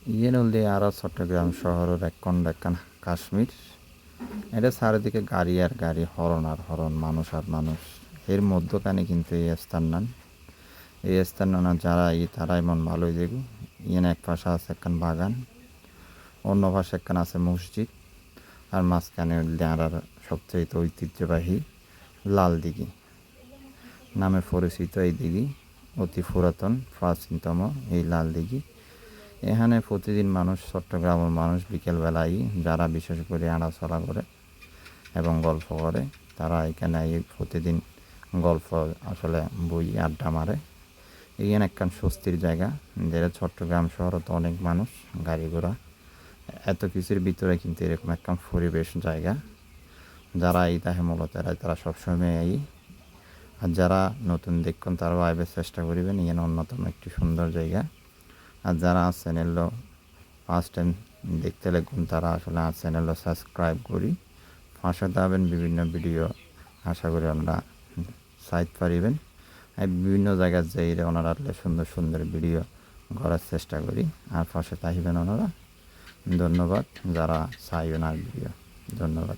ইয়ে নদী আর চট্টগ্রাম শহরের এক একখান কাশ্মীর। এটা চারিদিকে গাড়ি আর গাড়ি, হরন আর হরন, মানুষ আর মানুষ। এর মধ্যখানে কিন্তু এই স্থান নান, এই স্থান নানা যারা তারাই মন ভালোই দেখু। ইয়েন এক পাশে আছে একখান বাগান, অন্য পাশে একখান আছে মসজিদ, আর মাঝখানে আর সবচেয়ে ঐতিহ্যবাহী লাল দিঘি নামে পরিচিত এই দিঘি। অতি পুরাতন প্রাচীনতম এই লাল দিঘি। এখানে প্রতিদিন মানুষ, চট্টগ্রামের মানুষ বিকেলবেলায় যারা বিশেষ করে আড়াচলা করে এবং গল্প করে, তারা এখানে এই প্রতিদিন গল্প আসলে বই আড্ডা মারে। এখানে একখান স্বস্তির জায়গা, যেটা চট্টগ্রাম শহরে তো অনেক মানুষ, গাড়ি ঘোড়া, এত কিছুর ভিতরে কিন্তু এরকম একখান পরিবেশ জায়গা। যারা এই তাহে মূলত তারা সবসময় এই, আর যারা নতুন দেখুন তারাও আইবার চেষ্টা করিবেন। এখানে অন্যতম একটি সুন্দর জায়গা। আর যারা চ্যানেলও ফার্স্ট টাইম দেখতে লাগুন, তারা আসলে চ্যানেলও সাবস্ক্রাইব করি পাশে দাবেন। বিভিন্ন ভিডিও আশা করি আমরা সাইট পারিবেন। বিভিন্ন জায়গায় যাই ওনারা সুন্দর সুন্দর ভিডিও করার চেষ্টা করি, আর পাশে তাহিবেন ওনারা। ধন্যবাদ যারা চাইবেন আর ভিডিও। ধন্যবাদ।